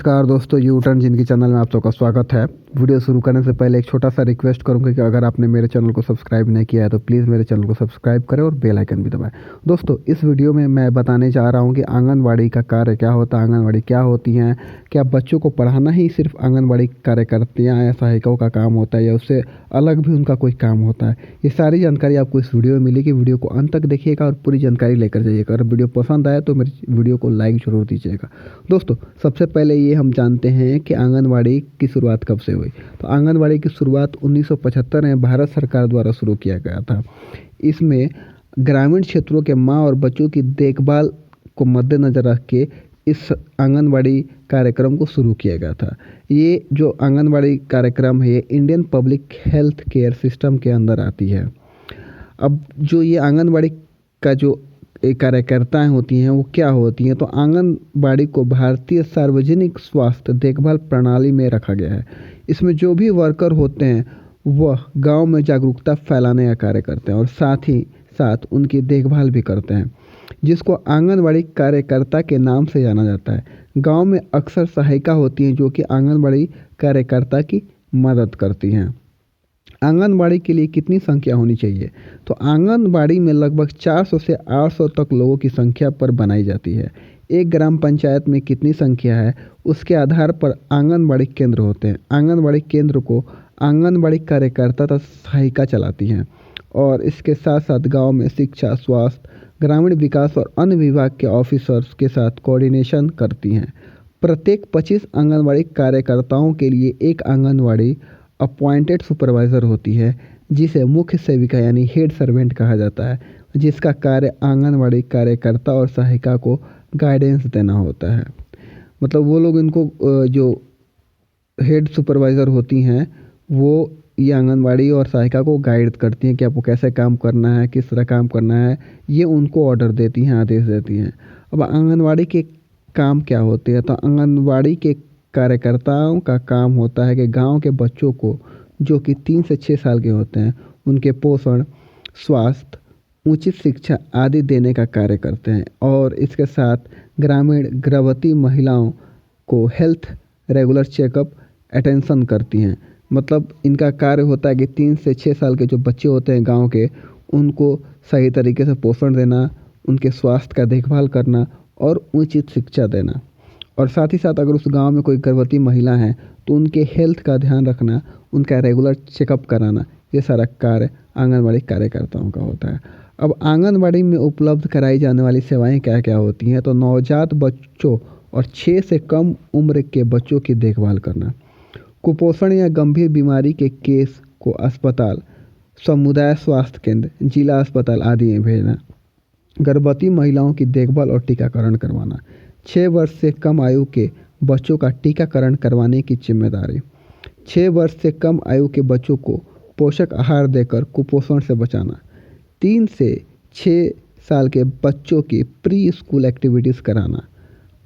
नमस्कार दोस्तों, U turn जिंदगी चैनल में आप सबका स्वागत है। वीडियो शुरू करने से पहले एक छोटा सा रिक्वेस्ट करूंगा कि अगर आपने मेरे चैनल को सब्सक्राइब नहीं किया है तो प्लीज़ मेरे चैनल को सब्सक्राइब करें और बेल आइकन भी दबाएं। दोस्तों, इस वीडियो में मैं बताने जा रहा हूं कि आंगनवाड़ी का कार्य क्या होता है, आंगनवाड़ी क्या होती हैं, क्या बच्चों को पढ़ाना ही सिर्फ आंगनवाड़ी कार्यकर्तियाँ या सहायिकाओं का काम होता है या उससे अलग भी उनका कोई काम होता है। ये सारी जानकारी आपको इस वीडियो में मिलेगी। वीडियो को अंत तक देखिएगा और पूरी जानकारी लेकर जाइएगा। अगर वीडियो पसंद आए तो मेरी वीडियो को लाइक ज़रूर दीजिएगा। दोस्तों, सबसे पहले ये हम जानते हैं कि आंगनवाड़ी की शुरुआत कब से हुई। तो आंगनवाड़ी की शुरुआत 1975 में भारत सरकार द्वारा शुरू किया गया था। इसमें ग्रामीण क्षेत्रों के माँ और बच्चों की देखभाल को मद्देनज़र रख के इस आंगनवाड़ी कार्यक्रम को शुरू किया गया था। ये जो आंगनवाड़ी कार्यक्रम है ये Indian public health care system के अंदर आती है। अब जो ये आंगनवाड़ी का जो कार्यकर्ताएं होती हैं वो क्या होती हैं, तो आंगनबाड़ी को भारतीय सार्वजनिक स्वास्थ्य देखभाल प्रणाली में रखा गया है। इसमें जो भी वर्कर होते हैं वह गांव में जागरूकता फैलाने का कार्य करते हैं और साथ ही साथ उनकी देखभाल भी करते हैं, जिसको आंगनबाड़ी कार्यकर्ता के नाम से जाना जाता है। गांव में अक्सर सहायिका होती हैं जो कि आंगनबाड़ी कार्यकर्ता की मदद करती हैं। आंगनबाड़ी के लिए कितनी संख्या होनी चाहिए, तो आंगनबाड़ी में लगभग 400 से 800 तक लोगों की संख्या पर बनाई जाती है। एक ग्राम पंचायत में कितनी संख्या है उसके आधार पर आंगनबाड़ी केंद्र होते हैं। आंगनबाड़ी केंद्र को आंगनबाड़ी कार्यकर्ता तथा सहायिका चलाती हैं और इसके साथ साथ गांव में शिक्षा, स्वास्थ्य, ग्रामीण विकास और अन्य विभाग के ऑफिसर्स के साथ कोऑर्डिनेशन करती हैं। प्रत्येक 25 आंगनबाड़ी कार्यकर्ताओं के लिए एक आंगनबाड़ी अपॉइंटेड सुपरवाइज़र होती है, जिसे मुख्य सेविका यानी हेड सर्वेंट कहा जाता है, जिसका कार्य आंगनबाड़ी कार्यकर्ता और सहायिका को गाइडेंस देना होता है। मतलब वो लोग इनको जो हेड सुपरवाइज़र होती हैं वो ये आंगनबाड़ी और सहायिका को गाइड करती हैं कि आपको कैसे काम करना है, किस तरह काम करना है, ये उनको ऑर्डर देती हैं, आदेश देती हैं। अब आंगनबाड़ी के काम क्या होते हैं, तो आंगनबाड़ी के कार्यकर्ताओं का काम होता है कि गांव के बच्चों को जो कि 3 से 6 साल के होते हैं उनके पोषण, स्वास्थ्य, उचित शिक्षा आदि देने का कार्य करते हैं और इसके साथ ग्रामीण गर्भवती महिलाओं को हेल्थ रेगुलर चेकअप अटेंशन करती हैं। मतलब इनका कार्य होता है कि 3 से 6 साल के जो बच्चे होते हैं गांव के, उनको सही तरीके से पोषण देना, उनके स्वास्थ्य का देखभाल करना और उचित शिक्षा देना। और साथ ही साथ अगर उस गांव में कोई गर्भवती महिला है तो उनके हेल्थ का ध्यान रखना, उनका रेगुलर चेकअप कराना, ये सारा कार्य आंगनबाड़ी कार्यकर्ताओं का होता है। अब आंगनबाड़ी में उपलब्ध कराई जाने वाली सेवाएं क्या क्या होती हैं, तो नवजात बच्चों और 6 से कम उम्र के बच्चों की देखभाल करना, कुपोषण या गंभीर बीमारी के केस को अस्पताल, समुदाय स्वास्थ्य केंद्र, जिला अस्पताल आदि में भेजना, गर्भवती महिलाओं की देखभाल और टीकाकरण करवाना, 6 वर्ष से कम आयु के बच्चों का टीकाकरण करवाने की जिम्मेदारी, 6 वर्ष से कम आयु के बच्चों को पोषक आहार देकर कुपोषण से बचाना, 3 से 6 साल के बच्चों की प्री स्कूल एक्टिविटीज़ कराना,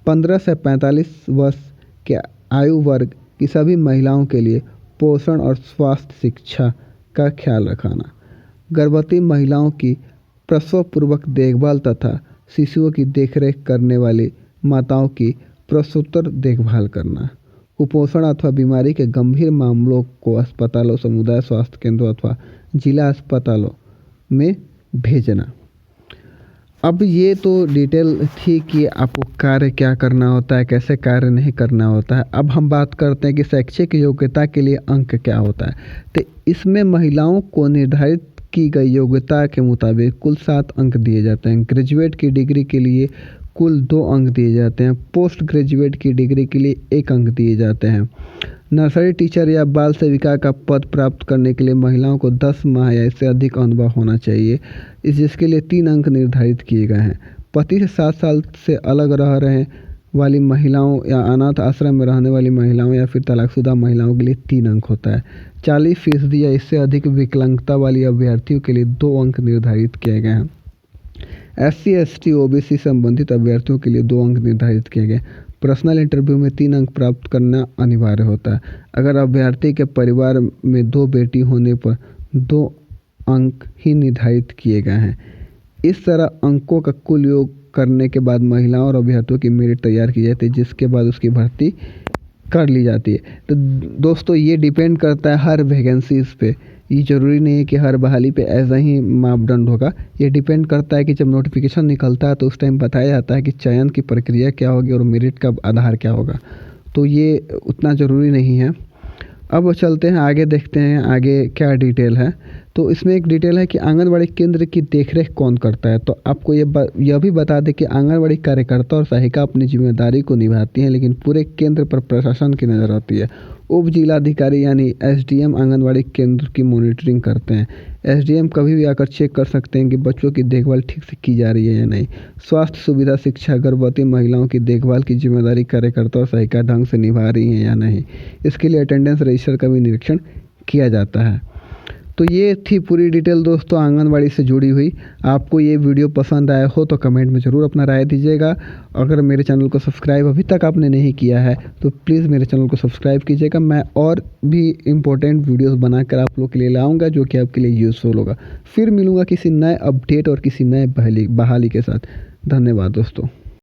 15 से 45 वर्ष के आयु वर्ग की सभी महिलाओं के लिए पोषण और स्वास्थ्य शिक्षा का ख्याल रखना, गर्भवती महिलाओं की प्रसव पूर्वक देखभाल तथा शिशुओं की देखरेख करने वाली माताओं की प्रसूतर देखभाल करना, कुपोषण अथवा बीमारी के गंभीर मामलों को अस्पतालों, समुदाय स्वास्थ्य केंद्रों अथवा जिला अस्पतालों में भेजना। अब ये तो डिटेल थी कि आपको कार्य क्या करना होता है, कैसे कार्य नहीं करना होता है। अब हम बात करते हैं कि शैक्षिक योग्यता के लिए अंक क्या होता है। तो इसमें महिलाओं को निर्धारित की गई योग्यता के मुताबिक कुल 7 अंक दिए जाते हैं। ग्रेजुएट की डिग्री के लिए कुल 2 अंक दिए जाते हैं। पोस्ट ग्रेजुएट की डिग्री के लिए 1 अंक दिए जाते हैं। नर्सरी टीचर या बाल सेविका का पद प्राप्त करने के लिए महिलाओं को 10 माह या इससे अधिक अनुभव होना चाहिए, जिसके लिए 3 अंक निर्धारित किए गए हैं। पति से 7 साल से अलग रह रहे वाली महिलाओं या अनाथ आश्रम में रहने वाली महिलाओं या फिर तलाकशुदा महिलाओं के लिए 3 अंक होता है। 40% या इससे अधिक विकलांगता वाली अभ्यर्थियों के लिए 2 अंक निर्धारित किए गए हैं। SC, ST, OBC संबंधित अभ्यर्थियों के लिए 2 अंक निर्धारित किए गए। पर्सनल इंटरव्यू में 3 अंक प्राप्त करना अनिवार्य होता है। अगर अभ्यर्थी के परिवार में 2 बेटी होने पर 2 अंक ही निर्धारित किए गए हैं। इस तरह अंकों का कुल योग करने के बाद महिलाओं और अभ्यर्थियों की मेरिट तैयार की जाती है, जिसके बाद उसकी भर्ती कर ली जाती है। तो दोस्तों ये डिपेंड करता है हर वैकेंसीज़ पे, ये ज़रूरी नहीं है कि हर बहाली पे ऐसा ही मापदंड होगा। ये डिपेंड करता है कि जब नोटिफिकेशन निकलता है तो उस टाइम बताया जाता है कि चयन की प्रक्रिया क्या होगी और मेरिट का आधार क्या होगा। तो ये उतना ज़रूरी नहीं है। अब चलते हैं आगे, देखते हैं आगे क्या डिटेल है। तो इसमें एक डिटेल है कि आंगनबाड़ी केंद्र की देखरेख कौन करता है। तो आपको यह भी बता दें कि आंगनबाड़ी कार्यकर्ता और सहायिका अपनी जिम्मेदारी को निभाती हैं, लेकिन पूरे केंद्र पर प्रशासन की नज़र आती है। उप जिलाधिकारी यानी एसडीएम आंगनबाड़ी केंद्र की मॉनिटरिंग करते हैं। एसडीएम कभी भी आकर चेक कर सकते हैं कि बच्चों की देखभाल ठीक से की जा रही है या नहीं। स्वास्थ्य सुविधा, शिक्षा, गर्भवती महिलाओं की देखभाल की जिम्मेदारी कार्यकर्ता और सहायिका ढंग से निभा रही हैं या नहीं। इसके लिए अटेंडेंस रजिस्टर का भी निरीक्षण किया जाता है। तो ये थी पूरी डिटेल दोस्तों आंगनबाड़ी से जुड़ी हुई। आपको ये वीडियो पसंद आया हो तो कमेंट में ज़रूर अपना राय दीजिएगा। अगर मेरे चैनल को सब्सक्राइब अभी तक आपने नहीं किया है तो प्लीज़ मेरे चैनल को सब्सक्राइब कीजिएगा। मैं और भी इम्पोर्टेंट वीडियोस बनाकर आप लोग के लिए लाऊंगा जो कि आपके लिए यूज़फुल होगा। फिर मिलूँगा किसी नए अपडेट और किसी नए बहाली के साथ। धन्यवाद दोस्तों।